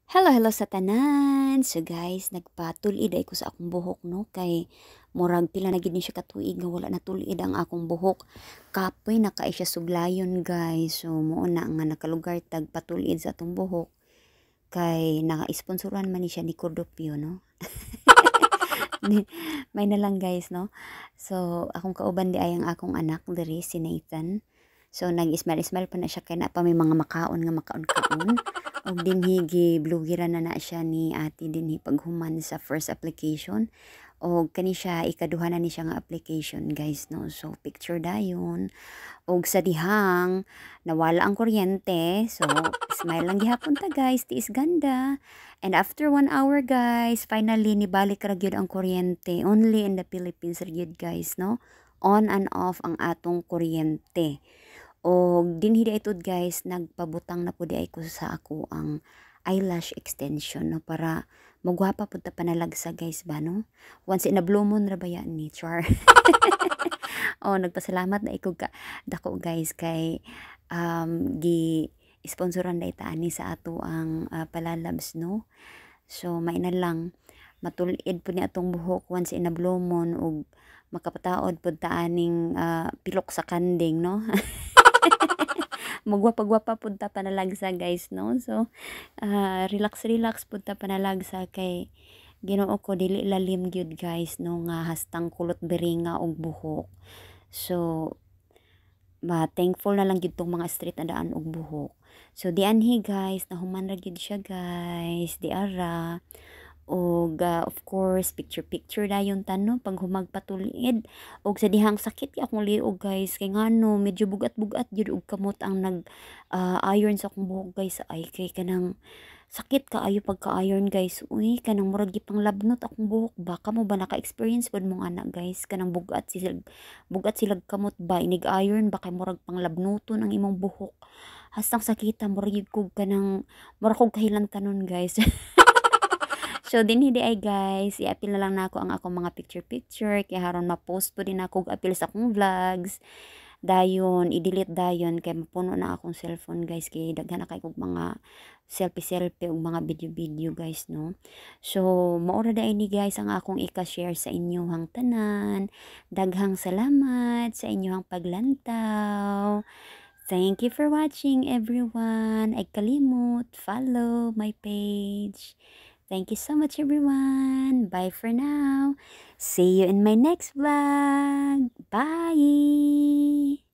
Hello, hello sa tanan. So guys, nagpatulid ay ko sa akong buhok no kay murag pila na gid ni siya katuig nga wala natulid ang akong buhok. Kapoy na kay siya suglayon guys. So mo na nga nakalugar tag patulid sa atong buhok kay naka-sponsoran man ni siya ni Cordopio no. May na lang guys no. So akong kauban di ay ang akong anak diri si Nathan. So nag-smile-smile pa na siya kay na pa may mga makaon nga makaon-kaon. Og dinhi giblugiran na siya ni ate dinhi paghuman sa first application. Og kani siya ikaduha na ni siya nga application guys no. So picture dayon. Og sa dihang nawala ang kuryente. So smile lang gihapon ta guys, tiis ganda. And after 1 hour guys, finally nibalik ra gyud ang kuryente. Only in the Philippines ra gyud guys no. On and off ang atong kuryente. O dinhi daytod guys nagpabutang na pud ay ko sa ako ang eyelash extension no para magwapa pud ta panalagsa guys ba no. Once in a blue moon ra ba yan ni char. Oh nagpasalamat na iko ka dako guys kay gi sponsoran dayta ani sa ato ang palalabs no. So may na lang matulid pud ni atong buhok once in a blue moon ug makapataod pud ta aning pilok sa kanding no. Magwapa-gwapa pud ta panalagsa guys no. So relax pud ta panalagsa kay Ginoo ko dili lalim gyud guys no nga hastang kulot biringa og buhok. So thankful na lang gyud tong mga straight na daan og buhok. So di anhi guys nahuman ra gyud siya guys di ara. Og of course picture dayon tano pag humagpatulid og sa dihang sakit kay akong liog guys kay ngano medyo bugat-bugat gyud og kamot ang nag iron sa akong buhok guys ay kay kanang sakit kaayo pagka-iron guys uy kanang murag gipang labnot akong buhok baka mo ba naka-experience pud mong anak guys kanang bugat silag kamot ba inig iron ba kay murag panglabnuton ang imong buhok hastang sakita murag gyud kog kanang murag kog kahilan tanon guys. So dinhi di ay guys, i-apil na lang nako ang akong mga picture kay haron ma-post po din ako og apil sa akong vlogs. Dayon i-delete dayon kay mapuno na akong cellphone guys kay daghan na kay kog mga selfie ug mga video guys no. So mao ra ni guys ang akong ika-share sa inyohang tanan. Daghang salamat sa inyohang paglantaw. Thank you for watching everyone. Ay kalimot follow my page. Thank you so much everyone. Bye for now. See you in my next vlog. Bye.